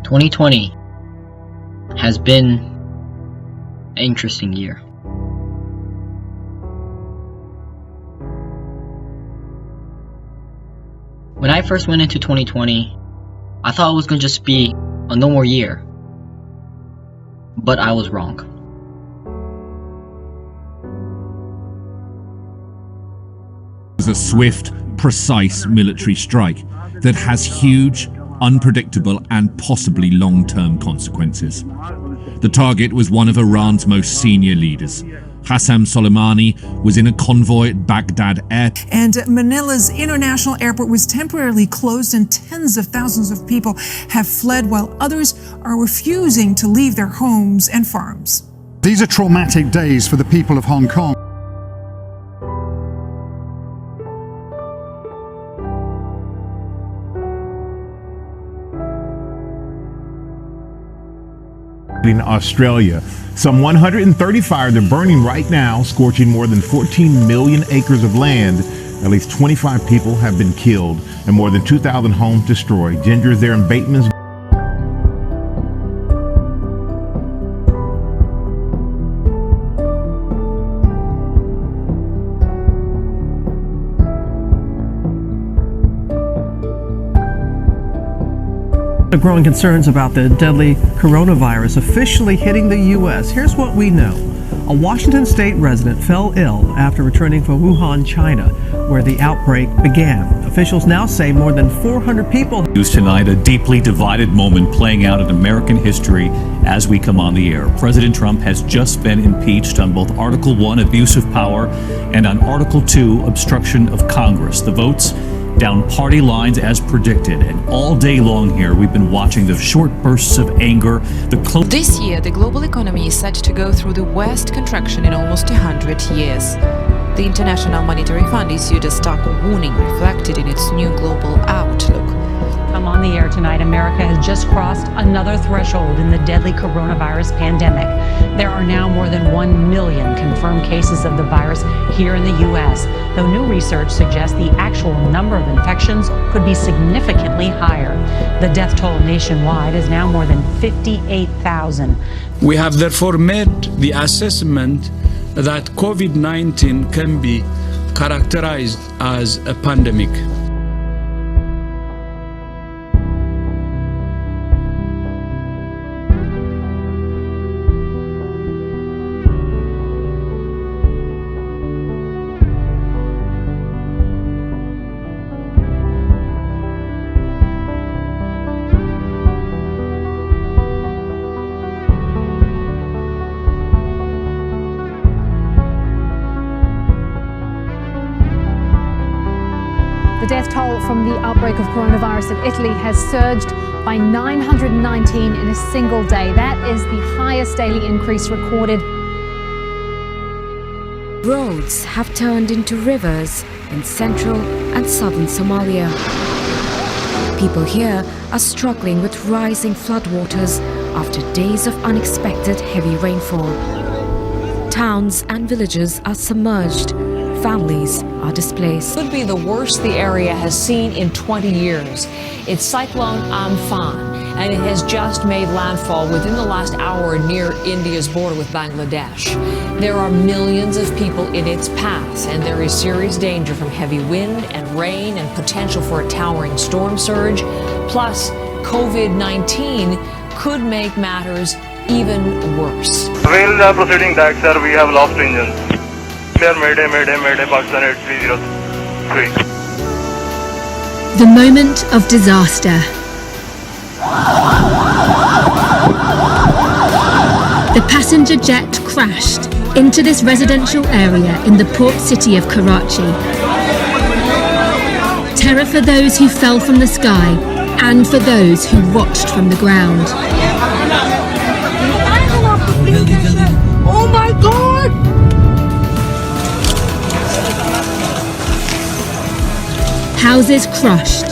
2020 has been an interesting year. When I first went into 2020, I thought it was going to just be a normal year, but I was wrong. It was a swift, precise military strike that has huge, unpredictable and possibly long-term consequences. The target was one of Iran's most senior leaders. Qasem Soleimani was in a convoy at Baghdad airport. And Manila's international airport was temporarily closed and tens of thousands of people have fled while others are refusing to leave their homes and farms. These are traumatic days for the people of Hong Kong. In Australia, some 130 fires are burning right now, scorching more than 14 million acres of land. At least 25 people have been killed and more than 2,000 homes destroyed. Ginger is there in Bateman's. The growing concerns about the deadly coronavirus officially hitting the U.S. Here's what we know. A Washington state resident fell ill after returning from Wuhan, China, where the outbreak began. Officials now say more than 400 people. News tonight, a deeply divided moment playing out in American history as we come on the air. President Trump has just been impeached on both Article 1, abuse of power, and on Article 2, obstruction of Congress. The votes down party lines as predicted, and all day long here we've been watching the short bursts of anger. This year the global economy is set to go through the worst contraction in almost 100 years. The International Monetary Fund issued a stark warning reflected in its new global outlook. I'm on the air tonight. America has just crossed another threshold in the deadly coronavirus pandemic. There are now more than 1 million confirmed cases of the virus here in the U.S., though new research suggests the actual number of infections could be significantly higher. The death toll nationwide is now more than 58,000. We have therefore made the assessment that COVID-19 can be characterized as a pandemic. The death toll from the outbreak of coronavirus in Italy has surged by 919 in a single day. That is the highest daily increase recorded. Roads have turned into rivers in central and southern Somalia. People here are struggling with rising floodwaters after days of unexpected heavy rainfall. Towns and villages are submerged. Families are displaced. Could be the worst the area has seen in 20 years. It's Cyclone Amphan, and it has just made landfall within the last hour near India's border with Bangladesh. There are millions of people in its path, and there is serious danger from heavy wind and rain and potential for a towering storm surge. Plus, COVID-19 could make matters even worse. Whales are proceeding back, sir. We have lost engines. Mayday, Pakistan 8303. The moment of disaster. The passenger jet crashed into this residential area in the port city of Karachi. Terror for those who fell from the sky and for those who watched from the ground. Oh my God! Houses crushed.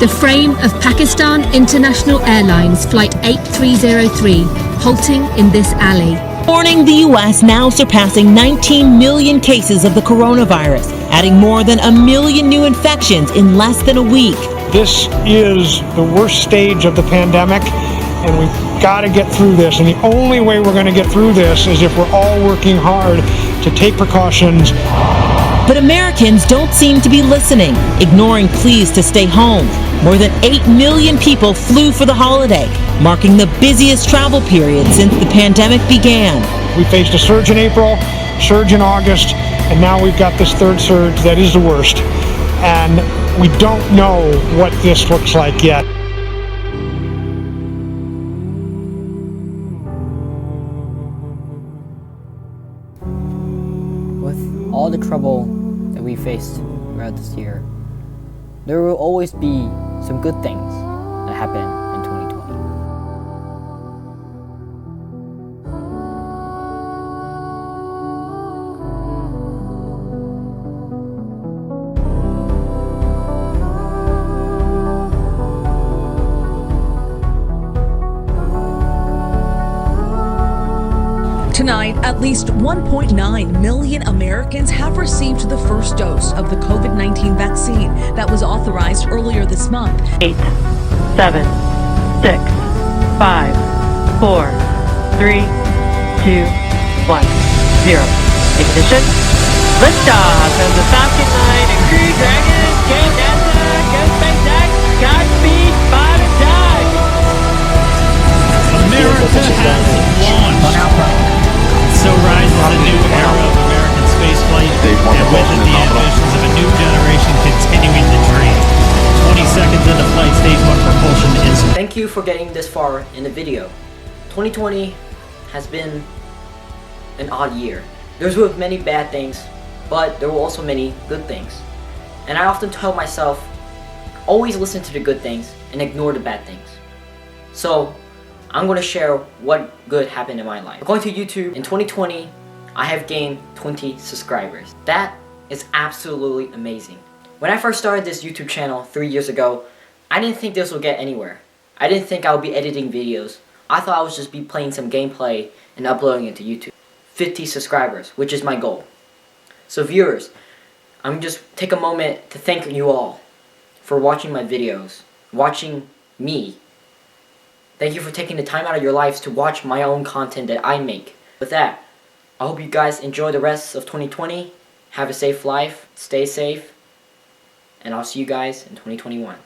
The frame of Pakistan International Airlines Flight 8303 halting in this alley. Morning, the U.S. now surpassing 19 million cases of the coronavirus, adding more than 1 million new infections in less than a week. This is the worst stage of the pandemic, and we've got to get through this. And the only way we're going to get through this is if we're all working hard to take precautions. But Americans don't seem to be listening, ignoring pleas to stay home. More than 8 million people flew for the holiday, marking the busiest travel period since the pandemic began. We faced a surge in April, surge in August, and now we've got this third surge that is the worst. And we don't know what this looks like yet. With all the trouble that we faced throughout this year, there will always be some good things that happen in 2020. Tonight, at least 1.9 million Americans have received the first dose of the COVID-19 vaccine that was authorized earlier this month. 8, 7, 6, 5, 4, 3, 2, 1, 0. Ignition. Liftoff of the Falcon 9 and Crew Dragon. Go NASA. Go SpaceX. Godspeed. Bye and die. America has won. So rises a new era of American spaceflight, and with it the ambitions of a new generation continuing the dream. 20 seconds into flight, stage 1 propulsion is... Thank you for getting this far in the video. 2020 has been an odd year. There's with many bad things, but there were also many good things. And I often tell myself, always listen to the good things and ignore the bad things. So, I'm going to share what good happened in my life. According to YouTube, in 2020, I have gained 20 subscribers. That is absolutely amazing. When I first started this YouTube channel 3 years ago, I didn't think this would get anywhere. I didn't think I would be editing videos. I thought I would just be playing some gameplay and uploading it to YouTube. 50 subscribers, which is my goal. So viewers, I'm just take a moment to thank you all for watching my videos, watching me. Thank you for taking the time out of your lives to watch my own content that I make. With that, I hope you guys enjoy the rest of 2020. Have a safe life, stay safe, and I'll see you guys in 2021.